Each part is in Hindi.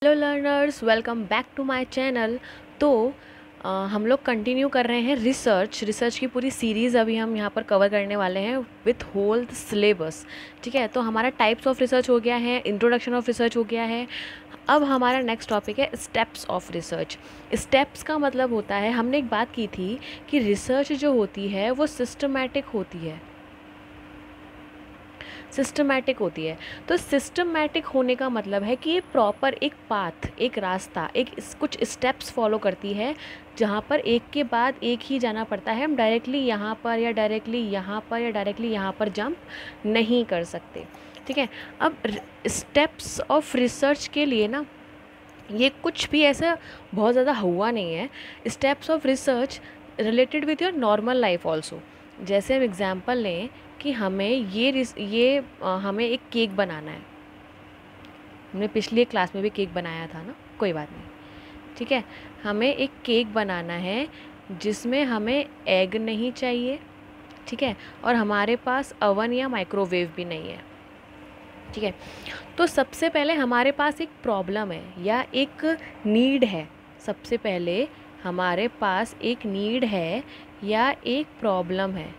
Hello learners, welcome back to my channel. तो हम लोग कंटिन्यू कर रहे हैं रिसर्च की पूरी सीरीज़ अभी हम यहाँ पर कवर करने वाले हैं विथ होल सिलेबस। ठीक है, तो हमारा टाइप्स ऑफ रिसर्च हो गया है, इंट्रोडक्शन ऑफ रिसर्च हो गया है। अब हमारा नेक्स्ट टॉपिक है स्टेप्स ऑफ रिसर्च। स्टेप्स का मतलब होता है, हमने एक बात की थी कि रिसर्च जो होती है वो सिस्टमैटिक होती है। तो सिस्टमैटिक होने का मतलब है कि ये प्रॉपर एक पाथ, एक रास्ता, कुछ स्टेप्स फॉलो करती है, जहाँ पर एक के बाद एक ही जाना पड़ता है। हम डायरेक्टली यहाँ पर या डायरेक्टली यहाँ पर या डायरेक्टली यहाँ पर जंप नहीं कर सकते। ठीक है, अब स्टेप्स ऑफ रिसर्च के लिए ना, ये कुछ भी ऐसा बहुत ज़्यादा हुआ नहीं है। Steps of research related with your normal life also. जैसे हम एग्ज़ाम्पल लें कि हमें हमें एक केक बनाना है। हमने पिछली क्लास में भी केक बनाया था ना, कोई बात नहीं। ठीक है, हमें एक केक बनाना है जिसमें हमें एग नहीं चाहिए। ठीक है, और हमारे पास अवन या माइक्रोवेव भी नहीं है। ठीक है, तो सबसे पहले हमारे पास एक प्रॉब्लम है या एक नीड है। सबसे पहले हमारे पास एक नीड है या एक प्रॉब्लम है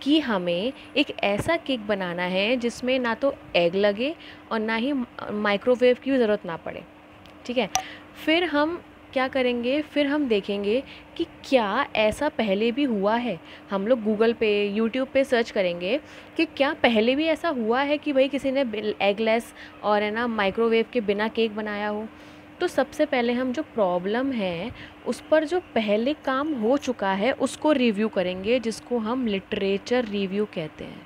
कि हमें एक ऐसा केक बनाना है जिसमें ना तो एग लगे और ना ही माइक्रोवेव की ज़रूरत ना पड़े। ठीक है, फिर हम क्या करेंगे, फिर हम देखेंगे कि क्या ऐसा पहले भी हुआ है। हम लोग गूगल पे, यूट्यूब पे सर्च करेंगे कि क्या पहले भी ऐसा हुआ है कि भाई किसी ने एगलेस और है ना माइक्रोवेव के बिना केक बनाया हो। तो सबसे पहले हम जो प्रॉब्लम है उस पर जो पहले काम हो चुका है उसको रिव्यू करेंगे, जिसको हम लिटरेचर रिव्यू कहते हैं।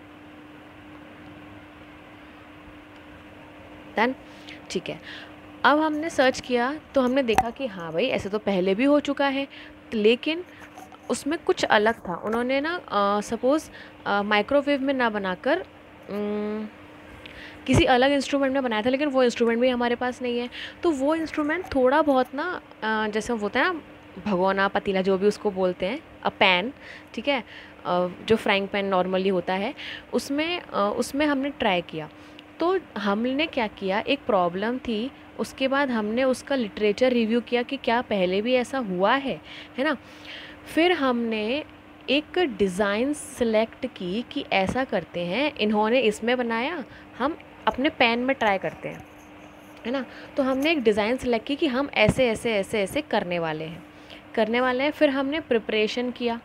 डन। ठीक है, अब हमने सर्च किया तो हमने देखा कि हाँ भाई, ऐसे तो पहले भी हो चुका है, लेकिन उसमें कुछ अलग था। उन्होंने ना सपोज़ माइक्रोवेव में ना बनाकर किसी अलग इंस्ट्रूमेंट में बनाया था, लेकिन वो इंस्ट्रूमेंट भी हमारे पास नहीं है। तो वो इंस्ट्रूमेंट थोड़ा बहुत ना जैसे होता है ना, भगोना, पतीला, जो भी उसको बोलते हैं, पैन। ठीक है, जो फ्राइंग पैन नॉर्मली होता है, उसमें हमने ट्राई किया। तो हमने क्या किया, एक प्रॉब्लम थी, उसके बाद हमने उसका लिटरेचर रिव्यू किया कि क्या पहले भी ऐसा हुआ है ना। फिर हमने एक डिज़ाइन सेलेक्ट की कि ऐसा करते हैं, इन्होंने इसमें बनाया, हम अपने पेन में ट्राई करते हैं, है ना। तो हमने एक डिज़ाइन सेलेक्ट की कि हम ऐसे ऐसे ऐसे ऐसे करने वाले हैं। फिर हमने प्रिपरेशन किया,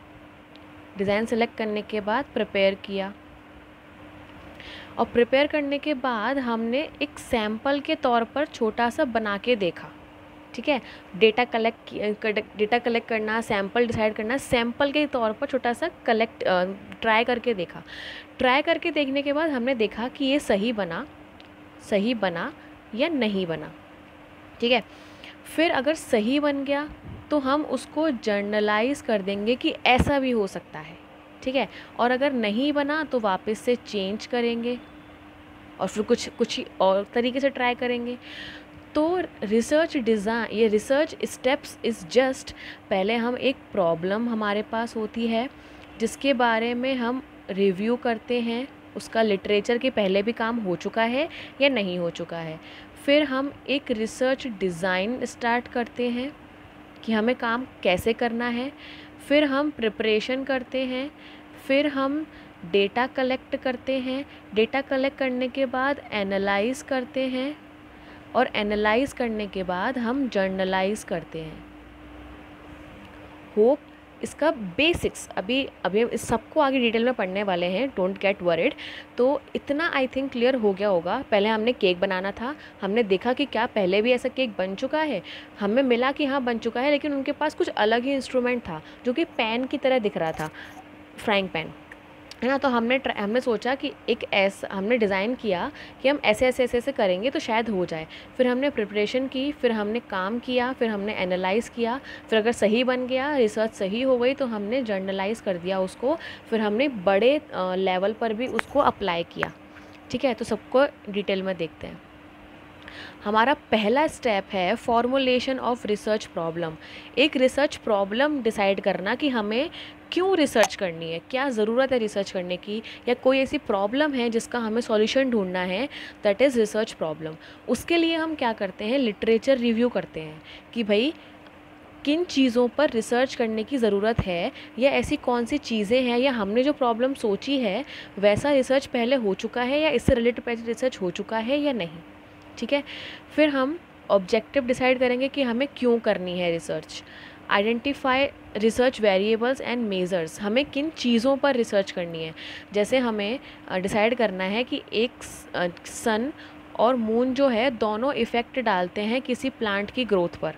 डिज़ाइन सेलेक्ट करने के बाद प्रिपेयर किया, और प्रिपेयर करने के बाद हमने एक सैम्पल के तौर पर छोटा सा बना के देखा। ठीक है, डेटा कलेक्ट करना, सैम्पल डिसाइड करना, सैम्पल के तौर पर छोटा सा ट्राई करके देखा। ट्राई करके देखने के बाद हमने देखा कि ये सही बना या नहीं बना। ठीक है, फिर अगर सही बन गया तो हम उसको जर्नलाइज कर देंगे कि ऐसा भी हो सकता है। ठीक है, और अगर नहीं बना तो वापस से चेंज करेंगे और फिर कुछ ही और तरीके से ट्राई करेंगे। तो ये रिसर्च स्टेप्स इज़ जस्ट, पहले हम एक प्रॉब्लम हमारे पास होती है जिसके बारे में हम रिव्यू करते हैं, उसका लिटरेचर के पहले भी काम हो चुका है या नहीं हो चुका है। फिर हम एक रिसर्च डिज़ाइन स्टार्ट करते हैं कि हमें काम कैसे करना है। फिर हम प्रिपरेशन करते हैं, फिर हम डेटा कलेक्ट करते हैं, डेटा कलेक्ट करने के बाद एनालाइज़ करते हैं, और एनालाइज़ करने के बाद हम जर्नलाइज़ करते हैं। होप इसका बेसिक्स अभी अभी इस सबको आगे डिटेल में पढ़ने वाले हैं, डोंट गेट वरिड। तो इतना आई थिंक क्लियर हो गया होगा। पहले हमने केक बनाना था, हमने देखा कि क्या पहले भी ऐसा केक बन चुका है, हमें मिला कि हाँ बन चुका है, लेकिन उनके पास कुछ अलग ही इंस्ट्रूमेंट था जो कि पैन की तरह दिख रहा था, फ्राइंग पैन, है ना। तो हमने सोचा कि हमने डिज़ाइन किया कि हम ऐसे ऐसे ऐसे ऐसे करेंगे तो शायद हो जाए। फिर हमने प्रिपरेशन की, फिर हमने काम किया, फिर हमने एनालाइज़ किया, फिर अगर सही बन गया, रिसर्च सही हो गई, तो हमने जर्नलाइज़ कर दिया उसको। फिर हमने बड़े लेवल पर भी उसको अप्लाई किया। ठीक है, तो सबको डिटेल में देखते हैं। हमारा पहला स्टेप है फॉर्मुलेशन ऑफ रिसर्च प्रॉब्लम। एक रिसर्च प्रॉब्लम डिसाइड करना कि हमें क्यों रिसर्च करनी है, क्या ज़रूरत है रिसर्च करने की, या कोई ऐसी प्रॉब्लम है जिसका हमें सॉल्यूशन ढूंढना है, दैट इज़ रिसर्च प्रॉब्लम। उसके लिए हम क्या करते हैं, लिटरेचर रिव्यू करते हैं कि भाई किन चीज़ों पर रिसर्च करने की ज़रूरत है, या ऐसी कौन सी चीज़ें हैं, या हमने जो प्रॉब्लम सोची है वैसा रिसर्च पहले हो चुका है या इससे रिलेटेड पहले रिसर्च हो चुका है या नहीं। ठीक है, फिर हम ऑब्जेक्टिव डिसाइड करेंगे कि हमें क्यों करनी है research. Identify research variables and measures, हमें किन चीज़ों पर रिसर्च करनी है। जैसे हमें डिसाइड करना है कि एक सन और मून जो है दोनों इफ़ेक्ट डालते हैं किसी प्लांट की ग्रोथ पर।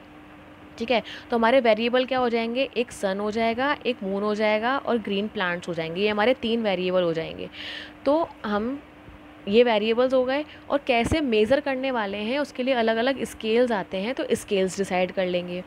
ठीक है, तो हमारे वेरिएबल क्या हो जाएंगे, एक सन हो जाएगा, एक मून हो जाएगा और ग्रीन प्लांट्स हो जाएंगे। ये हमारे 3 वेरिएबल हो जाएंगे। तो हम ये वेरिएबल्स हो गए, और कैसे मेज़र करने वाले हैं उसके लिए अलग अलग स्केल्स आते हैं, तो स्केल्स डिसाइड कर लेंगे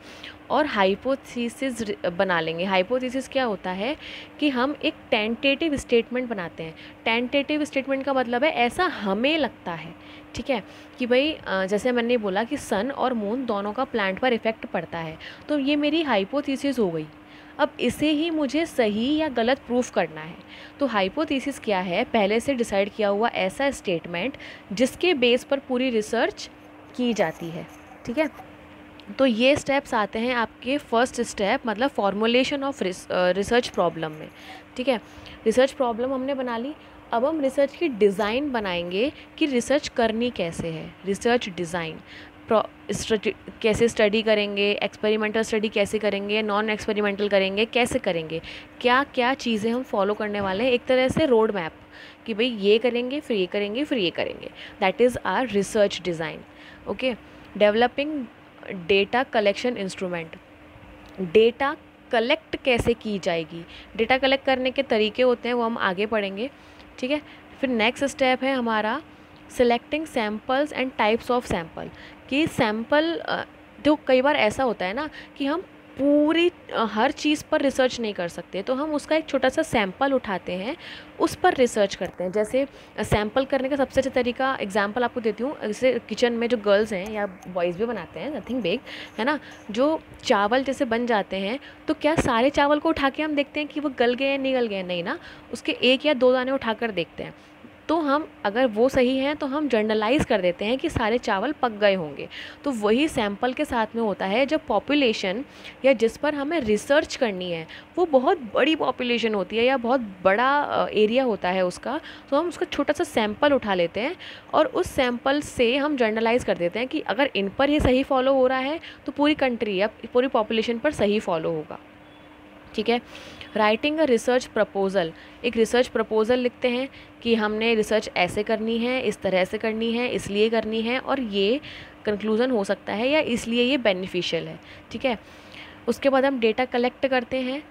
और हाइपोथेसिस बना लेंगे। हाइपोथेसिस क्या होता है कि हम एक टेंटेटिव स्टेटमेंट बनाते हैं। टेंटेटिव स्टेटमेंट का मतलब है ऐसा हमें लगता है, ठीक है, कि भाई जैसे मैंने बोला कि सन और मून दोनों का प्लांट पर इफ़ेक्ट पड़ता है, तो ये मेरी हाइपोथेसिस हो गई। अब इसे ही मुझे सही या गलत प्रूफ करना है। तो हाइपोथेसिस क्या है, पहले से डिसाइड किया हुआ ऐसा स्टेटमेंट जिसके बेस पर पूरी रिसर्च की जाती है। ठीक है, तो ये स्टेप्स आते हैं आपके फर्स्ट स्टेप, मतलब फॉर्मुलेशन ऑफ रिसर्च प्रॉब्लम में। ठीक है, रिसर्च प्रॉब्लम हमने बना ली। अब हम रिसर्च की डिज़ाइन बनाएंगे कि रिसर्च करनी कैसे है। रिसर्च डिज़ाइन कैसे स्टडी करेंगे, एक्सपेरिमेंटल स्टडी कैसे करेंगे, नॉन एक्सपेरिमेंटल करेंगे, कैसे करेंगे, क्या क्या चीज़ें हम फॉलो करने वाले हैं, एक तरह से रोड मैप कि भाई ये करेंगे, फिर ये करेंगे, फिर ये करेंगे। That is our research design. Okay, developing data collection instrument. Data collect कैसे की जाएगी, डेटा कलेक्ट करने के तरीके होते हैं, वो हम आगे पढ़ेंगे। ठीक है, फिर नेक्स्ट स्टेप है हमारा selecting samples and types of sample. कि सैम्पल तो कई बार ऐसा होता है ना कि हम पूरी हर चीज़ पर रिसर्च नहीं कर सकते, तो हम उसका एक छोटा सा सैम्पल उठाते हैं, उस पर रिसर्च करते हैं। जैसे सैम्पल करने का सबसे अच्छा तरीका, एग्जांपल आपको देती हूँ। जैसे किचन में जो गर्ल्स हैं या बॉयज़ भी बनाते हैं, नथिंग बिग, है ना, जो चावल जैसे बन जाते हैं, तो क्या सारे चावल को उठा के हम देखते हैं कि वो गल गए हैं, नहीं गल गए, नहीं ना, उसके 1 या 2 दाने उठा कर देखते हैं। तो हम अगर वो सही हैं तो हम जनरलाइज कर देते हैं कि सारे चावल पक गए होंगे। तो वही सैंपल के साथ में होता है, जब पॉपुलेशन या जिस पर हमें रिसर्च करनी है वो बहुत बड़ी पॉपुलेशन होती है या बहुत बड़ा एरिया होता है उसका, तो हम उसका छोटा सा सैंपल उठा लेते हैं और उस सैंपल से हम जनरलाइज कर देते हैं कि अगर इन पर ये सही फॉलो हो रहा है तो पूरी कंट्री या पूरी पॉपुलेशन पर सही फॉलो होगा। ठीक है, राइटिंग अ रिसर्च प्रपोज़ल। एक रिसर्च प्रपोज़ल लिखते हैं कि हमने रिसर्च ऐसे करनी है, इस तरह से करनी है, इसलिए करनी है, और ये कंक्लूज़न हो सकता है या इसलिए ये बेनिफिशियल है। ठीक है, उसके बाद हम डेटा कलेक्ट करते हैं,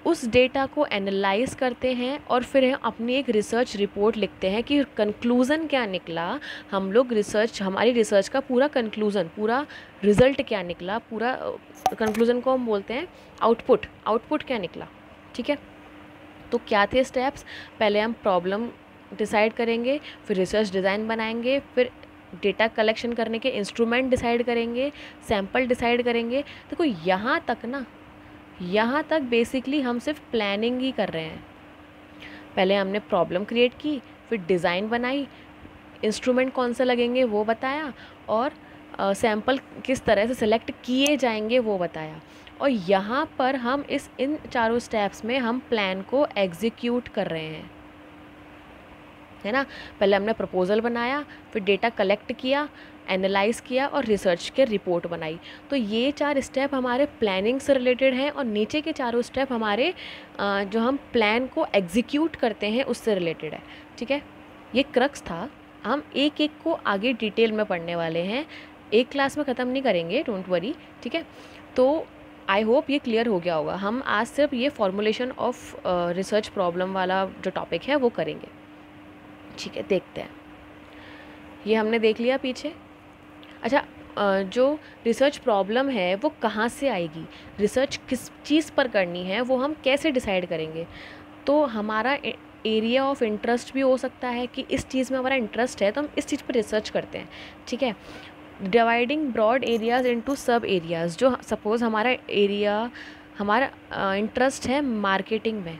उस डेटा को एनालाइज करते हैं और फिर हम अपनी एक रिसर्च रिपोर्ट लिखते हैं कि कंक्लूज़न क्या निकला। हम लोग रिसर्च, हमारी रिसर्च का पूरा कंक्लूज़न, पूरा रिज़ल्ट क्या निकला, पूरा कंक्लूज़न को हम बोलते हैं आउटपुट, आउटपुट क्या निकला। ठीक है, तो क्या थे स्टेप्स, पहले हम प्रॉब्लम डिसाइड करेंगे, फिर रिसर्च डिज़ाइन बनाएंगे, फिर डेटा कलेक्शन करने के इंस्ट्रूमेंट डिसाइड करेंगे, सैम्पल डिसाइड करेंगे। देखो यहाँ तक ना, यहाँ तक बेसिकली हम सिर्फ प्लानिंग ही कर रहे हैं। पहले हमने प्रॉब्लम क्रिएट की, फिर डिज़ाइन बनाई, इंस्ट्रूमेंट कौन से लगेंगे वो बताया, और सैम्पल किस तरह से सिलेक्ट किए जाएंगे वो बताया। और यहाँ पर हम इन चारों स्टेप्स में हम प्लान को एग्जीक्यूट कर रहे हैं, है ना। पहले हमने प्रपोज़ल बनाया, फिर डेटा कलेक्ट किया, एनालाइज किया और रिसर्च के रिपोर्ट बनाई। तो ये 4 स्टेप हमारे प्लानिंग से रिलेटेड हैं और नीचे के चारों स्टेप हमारे जो हम प्लान को एग्जीक्यूट करते हैं उससे रिलेटेड है। ठीक है, ये क्रक्स था, हम एक एक को आगे डिटेल में पढ़ने वाले हैं, एक क्लास में ख़त्म नहीं करेंगे, डोंट वरी। ठीक है, तो आई होप ये क्लियर हो गया होगा। हम आज सिर्फ ये फॉर्मुलेशन ऑफ रिसर्च प्रॉब्लम वाला जो टॉपिक है वो करेंगे। ठीक है, देखते हैं, ये हमने देख लिया पीछे। अच्छा, जो रिसर्च प्रॉब्लम है वो कहाँ से आएगी, रिसर्च किस चीज़ पर करनी है वो हम कैसे डिसाइड करेंगे। तो हमारा एरिया ऑफ इंटरेस्ट भी हो सकता है कि इस चीज़ में हमारा इंटरेस्ट है तो हम इस चीज़ पर रिसर्च करते हैं। ठीक है, dividing broad areas into sub areas. जो सपोज़ हमारा एरिया, हमारा इंटरेस्ट है मार्केटिंग में,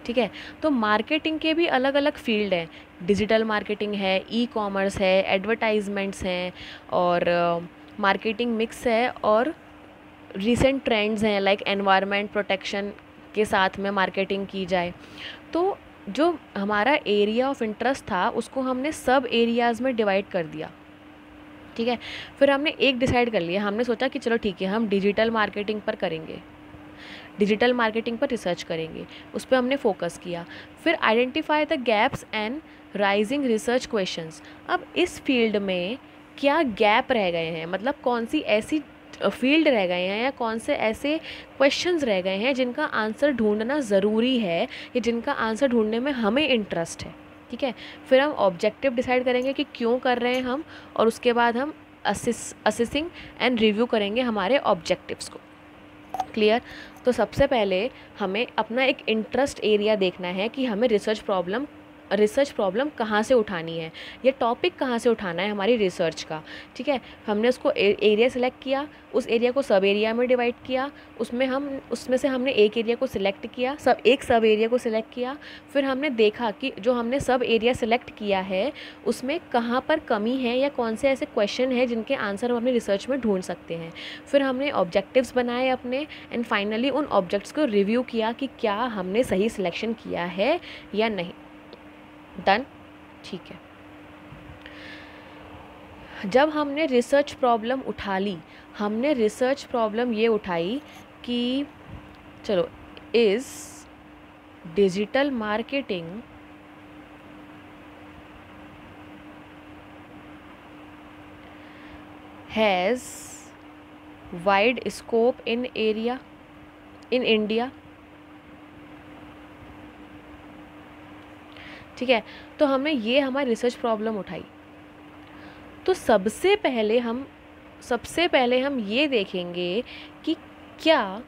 ठीक है, तो मार्केटिंग के भी अलग अलग फील्ड हैं। डिजिटल मार्केटिंग है, ई कॉमर्स है, एडवर्टाइजमेंट्स हैं, और मार्केटिंग मिक्स है, और रिसेंट ट्रेंड्स हैं लाइक एनवायरनमेंट प्रोटेक्शन के साथ में मार्केटिंग की जाए। तो जो हमारा एरिया ऑफ इंटरेस्ट था उसको हमने सब एरियाज़ में डिवाइड कर दिया, ठीक है। फिर हमने एक डिसाइड कर लिया, हमने सोचा कि चलो ठीक है हम डिजिटल मार्केटिंग पर करेंगे, डिजिटल मार्केटिंग पर रिसर्च करेंगे, उस पर हमने फोकस किया। फिर identify the gaps and rising research questions. अब इस फील्ड में क्या गैप रह गए हैं, मतलब कौन सी ऐसी फील्ड रह गए हैं या कौन से ऐसे क्वेश्चंस रह गए हैं जिनका आंसर ढूंढना ज़रूरी है या जिनका आंसर ढूंढने में हमें इंटरेस्ट है, ठीक है। फिर हम ऑब्जेक्टिव डिसाइड करेंगे कि क्यों कर रहे हैं हम, और उसके बाद हम असेसिंग एंड रिव्यू करेंगे हमारे ऑब्जेक्टिव्स को। क्लियर। तो सबसे पहले हमें अपना एक इंटरेस्ट एरिया देखना है कि हमें रिसर्च प्रॉब्लम कहाँ से उठानी है, ये टॉपिक कहाँ से उठाना है हमारी रिसर्च का, ठीक है। हमने उसको एरिया सेलेक्ट किया, उस एरिया को सब एरिया में डिवाइड किया, उसमें से हमने एक एरिया को सिलेक्ट किया, एक सब एरिया को सिलेक्ट किया। फिर हमने देखा कि जो हमने सब एरिया सेलेक्ट किया है उसमें कहाँ पर कमी है या कौन से ऐसे क्वेश्चन है जिनके आंसर हम अपनी रिसर्च में ढूंढ सकते हैं। फिर हमने ऑब्जेक्टिव्स बनाए अपने, एंड फाइनली उन ऑब्जेक्ट्स को रिव्यू किया कि क्या हमने सही सिलेक्शन किया है या नहीं। डन, ठीक है। जब हमने रिसर्च प्रॉब्लम उठा ली, हमने रिसर्च प्रॉब्लम ये उठाई कि चलो, is digital marketing has wide scope in India, ठीक है। तो हमने ये हमारी रिसर्च प्रॉब्लम उठाई। तो सबसे पहले हम ये देखेंगे कि क्या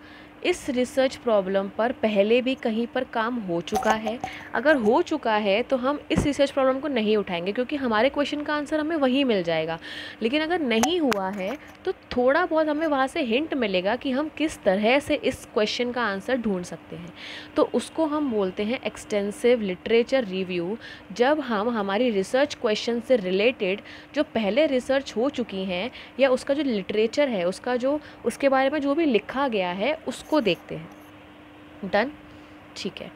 इस रिसर्च प्रॉब्लम पर पहले भी कहीं पर काम हो चुका है। अगर हो चुका है तो हम इस रिसर्च प्रॉब्लम को नहीं उठाएंगे क्योंकि हमारे क्वेश्चन का आंसर हमें वहीं मिल जाएगा। लेकिन अगर नहीं हुआ है तो थोड़ा बहुत हमें वहाँ से हिंट मिलेगा कि हम किस तरह से इस क्वेश्चन का आंसर ढूंढ सकते हैं। तो उसको हम बोलते हैं एक्सटेंसिव लिटरेचर रिव्यू। जब हम हमारी रिसर्च क्वेश्चन से रिलेटेड जो पहले रिसर्च हो चुकी हैं या उसका जो लिटरेचर है, उसके बारे में जो भी लिखा गया है उसको देखते हैं। डन, ठीक है।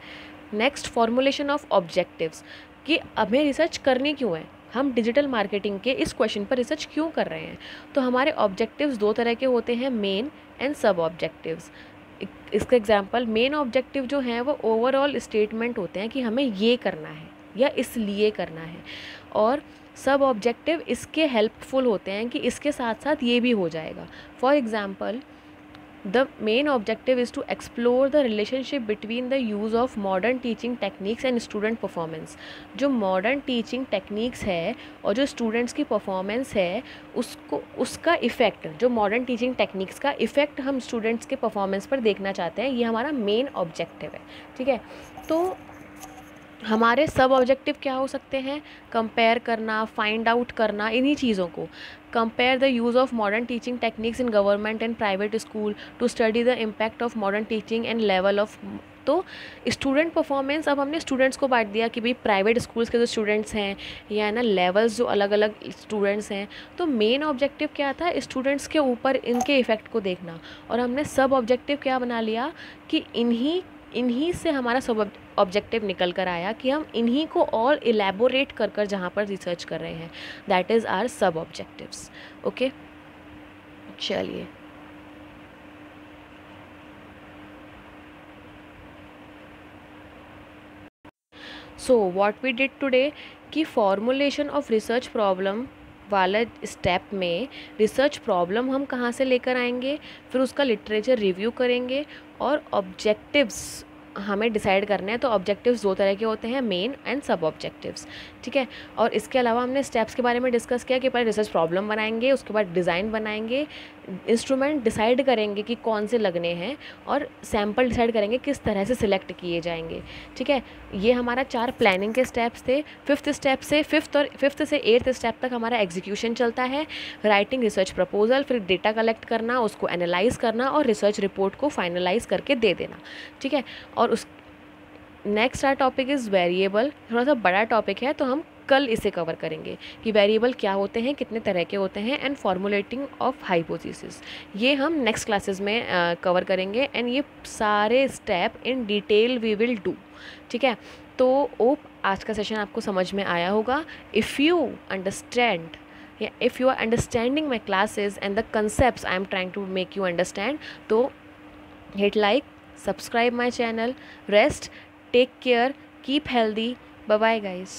नेक्स्ट, फॉर्मुलेशन ऑफ ऑब्जेक्टिव्स, कि हमें रिसर्च करनी क्यों है, हम डिजिटल मार्केटिंग के इस क्वेश्चन पर रिसर्च क्यों कर रहे हैं। तो हमारे ऑब्जेक्टिव्स दो तरह के होते हैं, मेन एंड सब ऑब्जेक्टिव्स। इसका एग्जांपल, मेन ऑब्जेक्टिव जो हैं वो ओवरऑल स्टेटमेंट होते हैं कि हमें ये करना है या इसलिए करना है, और सब ऑब्जेक्टिव इसके हेल्पफुल होते हैं कि इसके साथ साथ ये भी हो जाएगा। For example, The main objective is to explore the relationship between the use of modern teaching techniques and student performance। जो modern teaching techniques है और जो students की performance है उसका effect, जो modern teaching techniques का effect हम students के performance पर देखना चाहते हैं, ये हमारा main objective है, ठीक है। तो हमारे सब ऑब्जेक्टिव क्या हो सकते हैं, कंपेयर करना, फाइंड आउट करना, इन्हीं चीज़ों को। Compare the use of modern teaching techniques in government and private school to study the impact of modern teaching and level of. तो स्टूडेंट परफॉर्मेंस, अब हमने स्टूडेंट्स को बांट दिया कि भाई प्राइवेट स्कूल्स के जो स्टूडेंट्स हैं या ना लेवल्स जो अलग अलग स्टूडेंट्स हैं। तो मेन ऑब्जेक्टिव क्या था, स्टूडेंट्स के ऊपर इनके इफ़ेक्ट को देखना, और हमने सब ऑब्जेक्टिव क्या बना लिया कि इन्हीं से हमारा सब ऑब्जेक्टिव निकल कर आया कि हम इन्हीं को और इलेबोरेट कर जहाँ पर रिसर्च कर रहे हैं, that is our sub objectives. Okay, चलिए। So what we did today कि फॉर्मुलेशन ऑफ रिसर्च प्रॉब्लम वाले स्टेप में रिसर्च प्रॉब्लम हम कहाँ से लेकर आएंगे, फिर उसका लिटरेचर रिव्यू करेंगे और ऑब्जेक्टिव्स हमें डिसाइड करने हैं। तो ऑब्जेक्टिव्स दो तरह के होते हैं, मेन एंड सब ऑब्जेक्टिव्स, ठीक है। और इसके अलावा हमने स्टेप्स के बारे में डिस्कस किया कि पहले रिसर्च प्रॉब्लम बनाएंगे, उसके बाद डिज़ाइन बनाएंगे, इंस्ट्रूमेंट डिसाइड करेंगे कि कौन से लगने हैं, और सैम्पल डिसाइड करेंगे किस तरह से सिलेक्ट किए जाएंगे, ठीक है। ये हमारा 4 प्लानिंग के स्टेप्स थे। फिफ्थ से 8th स्टेप तक हमारा एग्जीक्यूशन चलता है, राइटिंग रिसर्च प्रपोजल, फिर डेटा कलेक्ट करना, उसको एनालाइज करना और रिसर्च रिपोर्ट को फाइनलाइज करके दे देना, ठीक है। और उस next our topic is variable, थोड़ा सा बड़ा टॉपिक है तो हम कल इसे कवर करेंगे कि वेरिएबल क्या होते हैं, कितने तरह के होते हैं, एंड फॉर्मुलेटिंग ऑफ हाइपोथेसिस, ये हम नेक्स्ट क्लासेस में कवर करेंगे। एंड ये सारे step in detail we will do, ठीक है। तो ओप आज का सेशन आपको समझ में आया होगा। If you understand, if you are understanding my classes and the concepts I am trying to make you understand, तो hit like, subscribe my channel, rest, take care, keep healthy, bye bye guys.